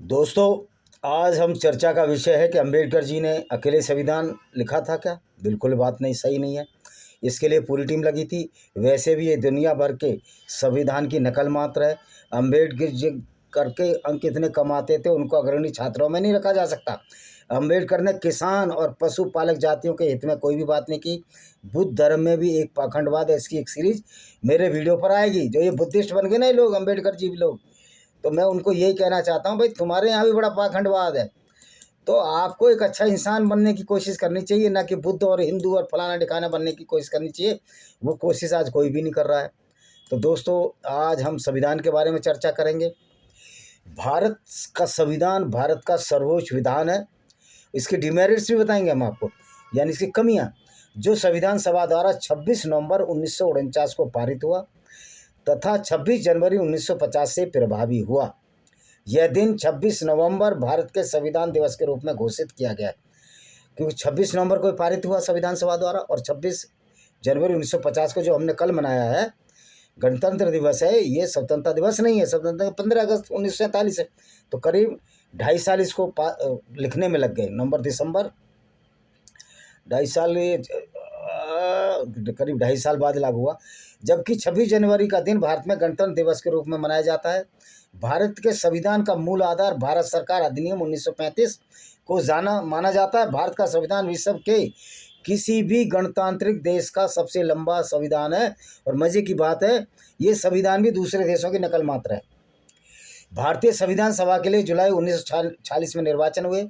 दोस्तों, आज हम चर्चा का विषय है कि अंबेडकर जी ने अकेले संविधान लिखा था क्या? बिल्कुल बात नहीं, सही नहीं है। इसके लिए पूरी टीम लगी थी। वैसे भी ये दुनिया भर के संविधान की नकल मात्र है। अंबेडकर जी करके अंक इतने कम आते थे, उनको अग्रणी छात्रों में नहीं रखा जा सकता। अंबेडकर ने किसान और पशुपालक जातियों के हित में कोई भी बात नहीं की। बुद्ध धर्म में भी एक पाखंडवाद है, इसकी एक सीरीज मेरे वीडियो पर आएगी। जो ये बुद्धिस्ट बन गए ना ये लोग, अंबेडकर जी भी लोग, तो मैं उनको यही कहना चाहता हूँ, भाई तुम्हारे यहाँ भी बड़ा पाखंडवाद है, तो आपको एक अच्छा इंसान बनने की कोशिश करनी चाहिए, ना कि बुद्ध और हिंदू और फलाना ठिकाना बनने की कोशिश करनी चाहिए। वो कोशिश आज कोई भी नहीं कर रहा है। तो दोस्तों, आज हम संविधान के बारे में चर्चा करेंगे। भारत का संविधान भारत का सर्वोच्च विधान है। इसके डिमेरिट्स भी बताएंगे हम आपको, यानी इसकी कमियाँ। जो संविधान सभा द्वारा 26 नवंबर 1949 को पारित हुआ तथा 26 जनवरी 1950 से प्रभावी हुआ। यह दिन 26 नवंबर भारत के संविधान दिवस के रूप में घोषित किया गया है, क्योंकि 26 नवंबर को पारित हुआ संविधान सभा द्वारा, और 26 जनवरी 1950 को जो हमने कल मनाया है गणतंत्र दिवस है, ये स्वतंत्रता दिवस नहीं है। स्वतंत्रता 15 अगस्त 1947 है। तो करीब 2.5 साल इसको लिखने में लग गए। नवंबर दिसंबर 2.5 साल, करीब 2.5 साल बाद लागू हुआ। जबकि 26 जनवरी का दिन भारत में गणतंत्र दिवस के रूप में मनाया जाता है। भारत के संविधान का मूल आधार भारत सरकार अधिनियम 1935 को माना जाता है। भारत का संविधान विश्व के किसी भी गणतांत्रिक देश का सबसे लंबा संविधान है। और मजे की बात है, ये संविधान भी दूसरे देशों की नकल मात्र है। भारतीय संविधान सभा के लिए जुलाई 1946 में निर्वाचन हुए।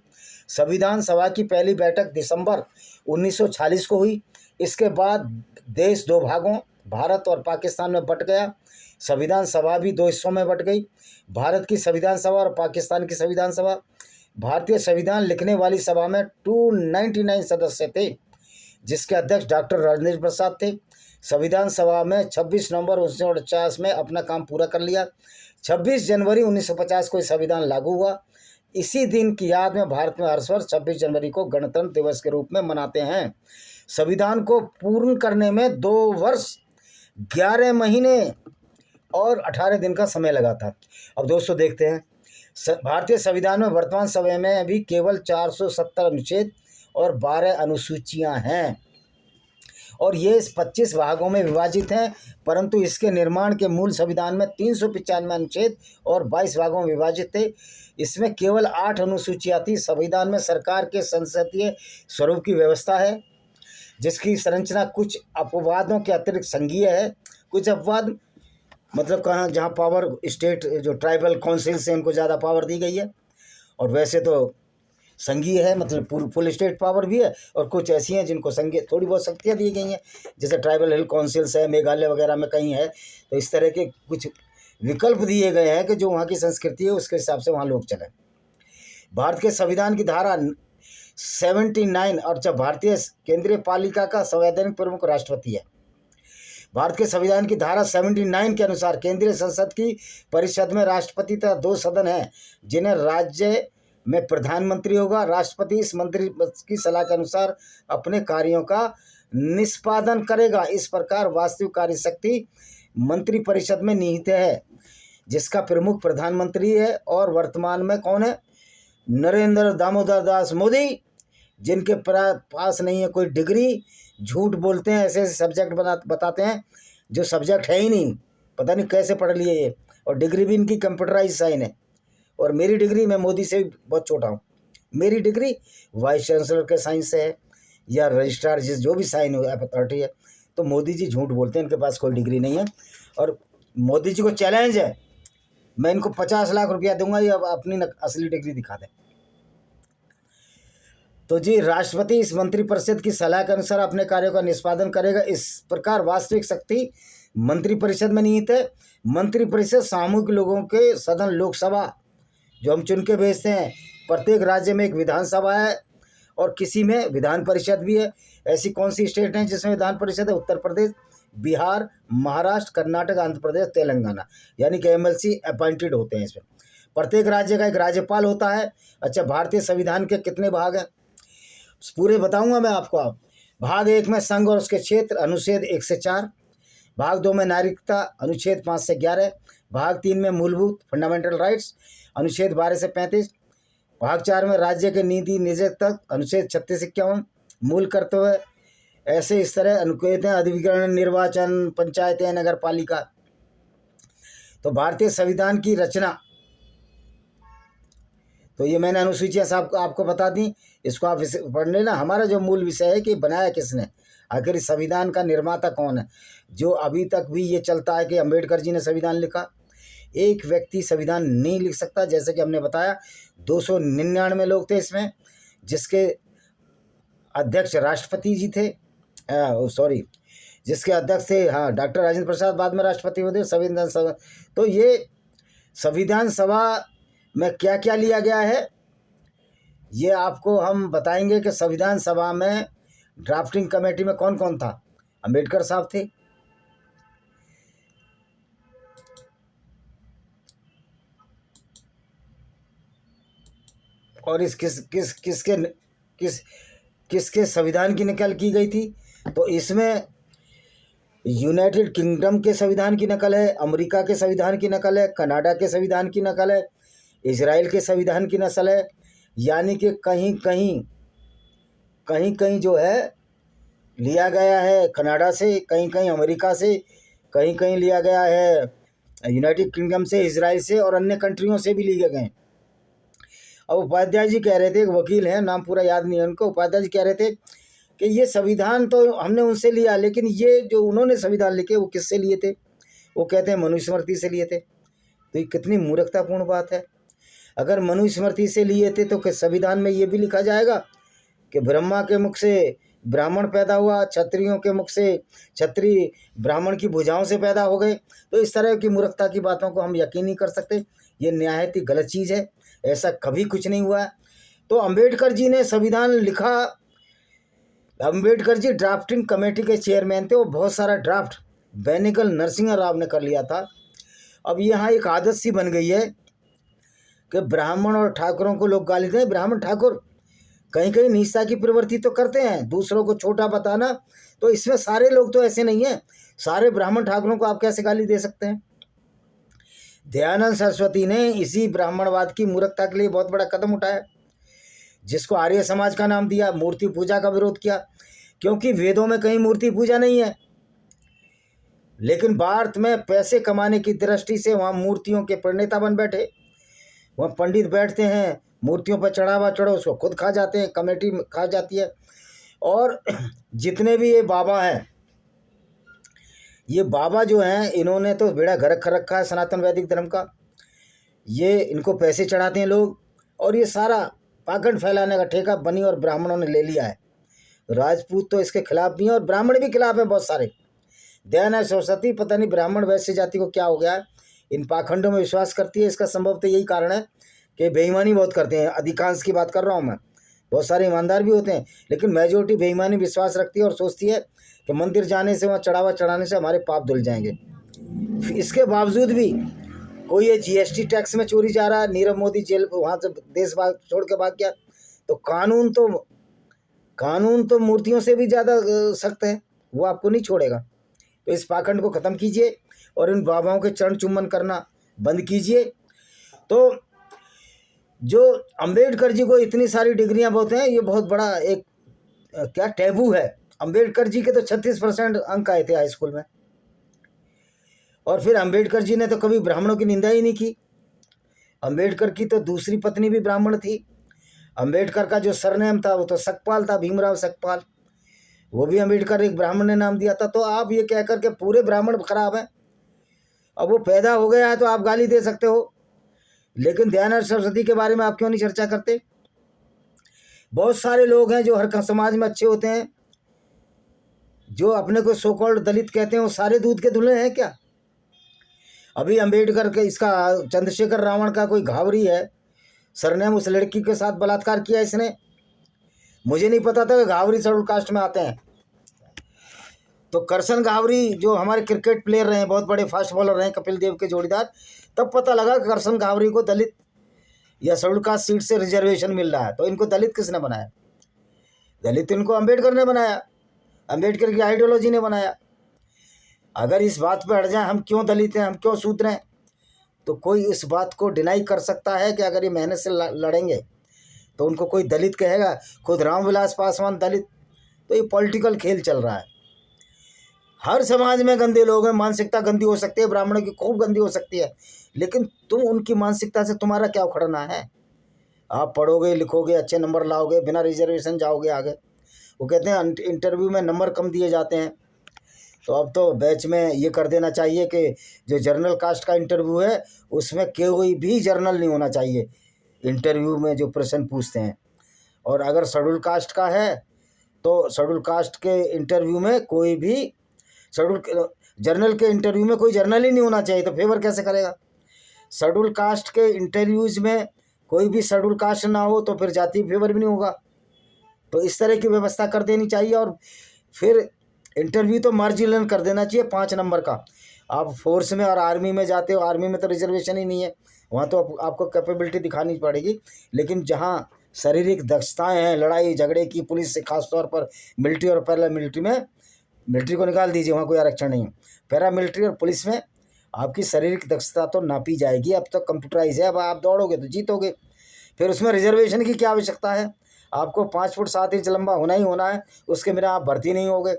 संविधान सभा की पहली बैठक दिसंबर 1946 को हुई। इसके बाद देश दो भागों, भारत और पाकिस्तान में बंट गया। संविधान सभा भी दो हिस्सों में बंट गई, भारत की संविधान सभा और पाकिस्तान की संविधान सभा। भारतीय संविधान लिखने वाली सभा में 299 सदस्य थे, जिसके अध्यक्ष डॉक्टर राजेंद्र प्रसाद थे। संविधान सभा में 26 नवंबर 1949 में अपना काम पूरा कर लिया। 26 जनवरी 1950 को संविधान लागू हुआ। इसी दिन की याद में भारत में हर वर्ष 26 जनवरी को गणतंत्र दिवस के रूप में मनाते हैं। संविधान को पूर्ण करने में 2 वर्ष 11 महीने और 18 दिन का समय लगा था। अब दोस्तों देखते हैं, भारतीय संविधान में वर्तमान समय में भी केवल 470 अनुच्छेद और 12 अनुसूचियां हैं, और ये 25 भागों में विभाजित हैं। परंतु इसके निर्माण के मूल संविधान में 395 अनुच्छेद और 22 भागों में विभाजित थे। इसमें केवल 8 अनुसूचियां थी। संविधान में सरकार के संसदीय स्वरूप की व्यवस्था है, जिसकी संरचना कुछ अपवादों के अतिरिक्त संघीय है। कुछ अपवाद मतलब कहाँ, जहाँ पावर स्टेट जो ट्राइबल काउंसिल से उनको ज़्यादा पावर दी गई है, और वैसे तो संघीय है, मतलब फुल स्टेट पावर भी है। और कुछ ऐसी हैं जिनको संघीय थोड़ी बहुत शक्तियाँ दी गई हैं, जैसे ट्राइबल हिल काउंसिल्स है, मेघालय वगैरह में कहीं है। तो इस तरह के कुछ विकल्प दिए गए हैं कि जो वहाँ की संस्कृति है उसके हिसाब से वहाँ लोग चलें। भारत के संविधान की धारा 79, और जब भारतीय केंद्रीय पालिका का संवैधानिक प्रमुख राष्ट्रपति है। भारत के संविधान की धारा 79 के अनुसार केंद्रीय संसद की परिषद में राष्ट्रपति तथा 2 सदन हैं, जिन्हें राज्य में प्रधानमंत्री होगा। राष्ट्रपति इस मंत्री की सलाह के अनुसार अपने कार्यों का निष्पादन करेगा। इस प्रकार वास्तविक कार्य शक्ति मंत्री परिषद में निहित है, जिसका प्रमुख प्रधानमंत्री है। और वर्तमान में कौन है? नरेंद्र दामोदर दास मोदी, जिनके पास नहीं है कोई डिग्री, झूठ बोलते हैं, ऐसे ऐसे सब्जेक्ट बताते हैं जो सब्जेक्ट है ही नहीं, पता नहीं कैसे पढ़ लिए ये। और डिग्री भी इनकी कंप्यूटराइज साइन है। और मेरी डिग्री, मैं मोदी से बहुत छोटा हूँ, मेरी डिग्री वाइस चांसलर के साइन से है, या रजिस्ट्रार जो भी साइन हो अथॉरिटी है। तो मोदी जी झूठ बोलते हैं, इनके पास कोई डिग्री नहीं है। और मोदी जी को चैलेंज है, मैं इनको 50 लाख रुपया दूंगा, ये अब अपनी असली डिग्री दिखा दें। तो जी, राष्ट्रपति इस मंत्रिपरिषद की सलाह के अनुसार अपने कार्यों का निष्पादन करेगा। इस प्रकार वास्तविक शक्ति मंत्रिपरिषद में निहित है। मंत्रिपरिषद सामूहिक लोगों के सदन, लोकसभा जो हम चुन के भेजते हैं। प्रत्येक राज्य में एक विधानसभा है और किसी में विधान परिषद भी है। ऐसी कौन सी स्टेट हैं जिसमें विधान परिषद है? उत्तर प्रदेश, बिहार, महाराष्ट्र, कर्नाटक, आंध्र प्रदेश, तेलंगाना, यानी कि MLC अपॉइंटेड होते हैं इसमें। प्रत्येक राज्य का एक राज्यपाल होता है। अच्छा, भारतीय संविधान के कितने भाग हैं पूरे बताऊंगा मैं आपको। आप भाग 1 में संघ और उसके क्षेत्र, अनुच्छेद 1 से 4। भाग 2 में नागरिकता, अनुच्छेद 5 से 11। भाग 3 में मूलभूत फंडामेंटल राइट्स, अनुच्छेद 12 से 35, भाग 4 में राज्य के नीति निदेशक अनुच्छेद 36-51 मूल कर्तव्य ऐसे इस तरह अनुच्छेद हैं, अधिविकरण, निर्वाचन, पंचायतें, नगर पालिका। तो भारतीय संविधान की रचना, तो ये मैंने अनुसूचियाँ साहब आपको बता दी, इसको आप पढ़ लेना। हमारा जो मूल विषय है कि बनाया किसने, आखिर इस संविधान का निर्माता कौन है। जो अभी तक भी ये चलता है कि अम्बेडकर जी ने संविधान लिखा, एक व्यक्ति संविधान नहीं लिख सकता। जैसे कि हमने बताया 299 लोग थे इसमें, जिसके अध्यक्ष राष्ट्रपति जी थे, जिसके अध्यक्ष थे डॉक्टर राजेंद्र प्रसाद, बाद में राष्ट्रपति हुए संविधान सभा। तो ये संविधान सभा में क्या क्या लिया गया है, ये आपको हम बताएंगे कि संविधान सभा में ड्राफ्टिंग कमेटी में कौन कौन था। अम्बेडकर साहब थे, और इस किसके संविधान की नकल की गई थी। तो इसमें यूनाइटेड किंगडम के संविधान की नकल है, अमेरिका के संविधान की नकल है, कनाडा के संविधान की नकल है, इजराइल के संविधान की नकल है। यानी कि कहीं कहीं जो है लिया गया है कनाडा से, कहीं कहीं अमेरिका से, कहीं कहीं लिया गया है यूनाइटेड किंगडम से, इजराइल से और अन्य कंट्रियों से भी लिए गए। अब उपाध्याय जी कह रहे थे, एक वकील हैं, नाम पूरा याद नहीं है उनको, उपाध्याय जी कह रहे थे कि ये संविधान तो हमने उनसे लिया, लेकिन ये जो उन्होंने संविधान लिखे वो किससे लिए थे। वो कहते हैं मनुस्मृति से लिए थे। तो ये कितनी मूर्खतापूर्ण बात है। अगर मनुस्मृति से लिए थे तो संविधान में ये भी लिखा जाएगा कि ब्रह्मा के मुख से ब्राह्मण पैदा हुआ, क्षत्रियों के मुख से क्षत्रिय ब्राह्मण की भुजाओं से पैदा हो गए। तो इस तरह की मूर्खता की बातों को हम यकीन नहीं कर सकते। ये निहायत ही गलत चीज़ है, ऐसा कभी कुछ नहीं हुआ। तो अम्बेडकर जी ने संविधान लिखा। अम्बेडकर जी ड्राफ्टिंग कमेटी के चेयरमैन थे। वो बहुत सारा ड्राफ्ट बेनेगल नरसिंह राव ने कर लिया था। अब यहाँ एक आदत सी बन गई है कि ब्राह्मण और ठाकुरों को लोग गाली दें। ब्राह्मण ठाकुर कहीं कहीं नीचता की प्रवृत्ति तो करते हैं, दूसरों को छोटा बताना। तो इसमें सारे लोग तो ऐसे नहीं हैं, सारे ब्राह्मण ठाकुरों को आप कैसे गाली दे सकते हैं। दयानंद सरस्वती ने इसी ब्राह्मणवाद की मूर्खता के लिए बहुत बड़ा कदम उठाया, जिसको आर्य समाज का नाम दिया। मूर्ति पूजा का विरोध किया, क्योंकि वेदों में कहीं मूर्ति पूजा नहीं है, लेकिन भारत में पैसे कमाने की दृष्टि से वहाँ मूर्तियों के प्रणेता बन बैठे। वहाँ पंडित बैठते हैं, मूर्तियों पर चढ़ावा चढ़ो, उसको खुद खा जाते हैं, कमेटी खा जाती है। और जितने भी ये बाबा हैं, ये बाबा जो हैं, इन्होंने तो बेड़ा गर्क कर रखा है सनातन वैदिक धर्म का। ये इनको पैसे चढ़ाते हैं लोग, और ये सारा पाखंड फैलाने का ठेका बनी और ब्राह्मणों ने ले लिया है। राजपूत तो इसके खिलाफ भी हैं और ब्राह्मण भी खिलाफ हैं बहुत सारे। दयानंद सरस्वती पता नहीं ब्राह्मण वैश्य जाति को क्या हो गया है, इन पाखंडों में विश्वास करती है। इसका संभवतः यही कारण है कि बेईमानी बहुत करते हैं। अधिकांश की बात कर रहा हूँ मैं, बहुत सारे ईमानदार भी होते हैं, लेकिन मेजोरिटी बेईमानी विश्वास रखती है और सोचती है कि मंदिर जाने से, वहाँ चढ़ावा चढ़ाने से हमारे पाप धुल जाएंगे। इसके बावजूद भी कोई ये जीएसटी टैक्स में चोरी जा रहा है, नीरव मोदी जेल वहाँ से देश छोड़ के भाग गया, तो कानून तो मूर्तियों से भी ज़्यादा सख्त है, वो आपको नहीं छोड़ेगा। तो इस पाखंड को ख़त्म कीजिए और इन बाबाओं के चरण चुम्बन करना बंद कीजिए। तो जो अंबेडकर जी को इतनी सारी डिग्रियां बोलते हैं, ये बहुत बड़ा एक क्या टैबू है। अंबेडकर जी के तो 36% अंक आए थे हाई स्कूल में, और फिर अंबेडकर जी ने तो कभी ब्राह्मणों की निंदा ही नहीं की। अंबेडकर की तो दूसरी पत्नी भी ब्राह्मण थी। अंबेडकर का जो सरनेम था वो तो सकपाल था, भीमराव सकपाल, वो भी अंबेडकर एक ब्राह्मण ने नाम दिया था। तो आप ये कह कर के पूरे ब्राह्मण खराब हैं। अब वो पैदा हो गया है तो आप गाली दे सकते हो, लेकिन दयानंद सरस्वती के बारे में आप क्यों नहीं चर्चा करते। बहुत सारे लोग हैं जो हर समाज में अच्छे होते हैं, जो अपने को सो कॉल्ड दलित कहते हैं, वो सारे दूध के धुले हैं क्या। अभी अंबेडकर के इसका चंद्रशेखर रावण का कोई घावरी है, सरनेम, उस लड़की के साथ बलात्कार किया इसने। मुझे नहीं पता था कि घावरी शेड्यूल कास्ट में आते हैं। तो करसन घावरी जो हमारे क्रिकेट प्लेयर रहे हैं, बहुत बड़े फास्ट बॉलर रहे हैं, कपिल देव के जोड़ीदार, तब पता लगा कि करसन घावरी को दलित या शेड्यूल कास्ट सीट से रिजर्वेशन मिल रहा है। तो इनको दलित किसने बनाया? दलित इनको अंबेडकर ने बनाया, अंबेडकर की आइडियोलॉजी ने बनाया। अगर इस बात पर हट जाए हम क्यों दलित हैं, हम क्यों शूद्र हैं, तो कोई इस बात को डिनाई कर सकता है कि अगर ये मेहनत से लड़ेंगे तो उनको कोई दलित कहेगा? खुद रामविलास पासवान दलित। तो ये पॉलिटिकल खेल चल रहा है। हर समाज में गंदे लोग हैं, मानसिकता गंदी हो सकती है, ब्राह्मणों की खूब गंदी हो सकती है, लेकिन तुम उनकी मानसिकता से तुम्हारा क्या उखड़ना है? आप पढ़ोगे लिखोगे अच्छे नंबर लाओगे, बिना रिजर्वेशन जाओगे आगे। वो कहते हैं इंटरव्यू में नंबर कम दिए जाते हैं, तो अब तो बैच में ये कर देना चाहिए कि जो जनरल कास्ट का इंटरव्यू है उसमें कोई भी जर्नल नहीं होना चाहिए इंटरव्यू में जो प्रश्न पूछते हैं। और अगर शेड्यूल कास्ट का है तो शेड्यूल कास्ट के इंटरव्यू में कोई भी जर्नल के इंटरव्यू में कोई जर्नल ही नहीं होना चाहिए, तो फेवर कैसे करेगा? शेड्यूल कास्ट के इंटरव्यूज़ में कोई भी शेड्यूल कास्ट ना हो तो फिर जाति फेवर भी नहीं होगा। तो इस तरह की व्यवस्था कर देनी चाहिए। और फिर इंटरव्यू तो मार्जिनल कर देना चाहिए 5 नंबर का। आप फोर्स में और आर्मी में जाते हो, आर्मी में तो रिजर्वेशन ही नहीं है, वहाँ तो आपको कैपेबिलिटी दिखानी पड़ेगी। लेकिन जहाँ शारीरिक दक्षताएं हैं, लड़ाई झगड़े की, पुलिस से खास तौर पर मिलिट्री और पैरा मिलिट्री में, मिलिट्री को निकाल दीजिए, वहाँ कोई आरक्षण नहीं है, पैरा मिलिट्री और पुलिस में आपकी शारीरिक दक्षता तो नापी जाएगी। अब तो कंप्यूटराइज है, अब आप दौड़ोगे तो जीतोगे। फिर उसमें रिजर्वेशन की क्या आवश्यकता है? आपको 5 फुट 7 इंच लंबा होना ही होना है, उसके बिना आप भर्ती नहीं होगे।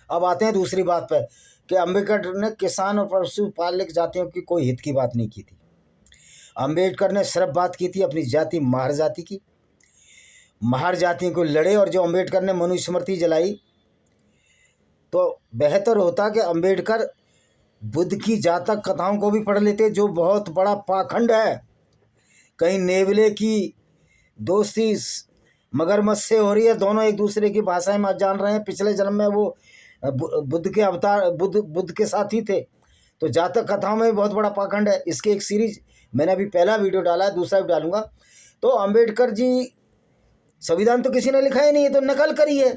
अब आते हैं दूसरी बात पर कि अम्बेडकर ने किसान और पशुपालक जातियों की कोई हित की बात नहीं की थी। अम्बेडकर ने सिर्फ बात की थी अपनी जाति महार जाति की। महार जातियों को लड़े, और जो अम्बेडकर ने मनुस्मृति जलाई, तो बेहतर होता कि अम्बेडकर बुद्ध की जातक कथाओं को भी पढ़ लेते, जो बहुत बड़ा पाखंड है। कहीं नेवले की दोस्ती मगरमच्छ से हो रही है, दोनों एक दूसरे की भाषाएं मत जान रहे हैं, पिछले जन्म में वो बुद्ध के अवतार बुद्ध के साथ ही थे। तो जातक कथाओं में बहुत बड़ा पाखंड है। इसकी एक सीरीज मैंने अभी पहला वीडियो डाला है, दूसरा भी डालूंगा। तो अम्बेडकर जी संविधान तो किसी ने लिखा ही नहीं है, तो नकल करी है।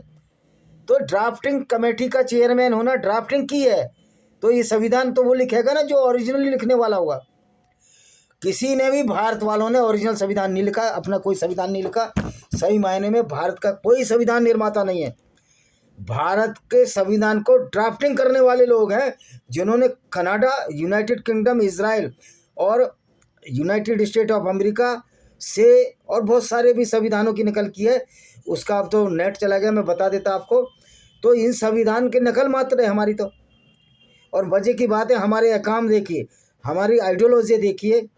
तो ड्राफ्टिंग कमेटी का चेयरमैन होना, ड्राफ्टिंग की है, तो ये संविधान तो वो लिखेगा ना जो ओरिजिनली लिखने वाला होगा। किसी ने भी, भारत वालों ने ओरिजिनल संविधान नहीं लिखा, अपना कोई संविधान नहीं लिखा। सही मायने में भारत का कोई संविधान निर्माता नहीं है। भारत के संविधान को ड्राफ्टिंग करने वाले लोग हैं, जिन्होंने कनाडा, यूनाइटेड किंगडम, इजराइल और यूनाइटेड स्टेट ऑफ अमेरिका से और बहुत सारे भी संविधानों की नकल की है। उसका अब तो नेट चला गया, मैं बता देता आपको। तो इन संविधान की नकल मात्र है हमारी तो। और मजे की बात है, हमारे अहकाम देखिए, हमारी आइडियोलॉजी देखिए।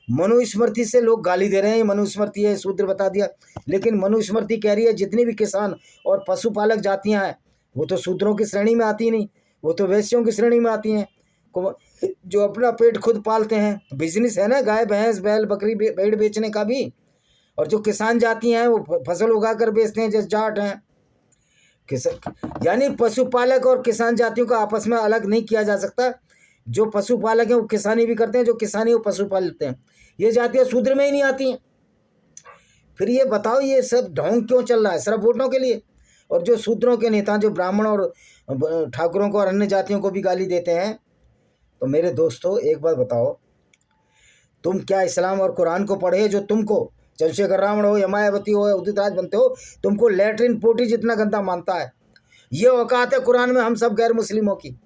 मनुस्मृति से लोग गाली दे रहे हैं, मनुस्मृति है, सूत्र बता दिया, लेकिन मनुस्मृति कह रही है जितनी भी किसान और पशुपालक जातियां हैं वो तो शूद्रों की श्रेणी में आती नहीं, वो तो वैश्यों की श्रेणी में आती हैं, जो अपना पेट खुद पालते हैं। बिजनेस है ना, गाय भैंस बैल बकरी भेड़ बेचने का भी। और जो किसान जाति हैं वो फसल उगा कर बेचते हैं, जैसे जाट हैं। यानी पशुपालक और किसान जातियों को आपस में अलग नहीं किया जा सकता। जो पशुपालक हैं वो किसानी भी करते हैं, जो किसानी वो पशुपालते हैं। ये जातियाँ शूद्र में ही नहीं आती हैं। फिर ये बताओ, ये सब ढोंग क्यों चल रहा है? सिर्फ वोटों के लिए। और जो शूद्रों के नेता, जो ब्राह्मण और ठाकुरों को और अन्य जातियों को भी गाली देते हैं, तो मेरे दोस्तों एक बात बताओ, तुम क्या इस्लाम और कुरान को पढ़े जो तुमको चंद्रशेखर रावण हो या मायावती हो या उदित राज बनते हो, तुमको लैट्रिन पोटी जितना गंदा मानता है? ये औकात है कुरान में हम सब गैर मुस्लिमों की।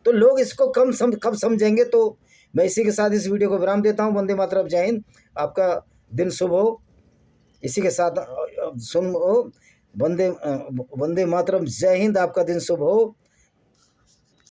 तो लोग इसको कब समझेंगे? तो मैं इसी के साथ इस वीडियो को विराम देता हूँ। वंदे मातरम, जय हिंद, आपका दिन शुभ हो। इसी के साथ सुन हो, वंदे मातरम, जय हिंद, आपका दिन शुभ हो।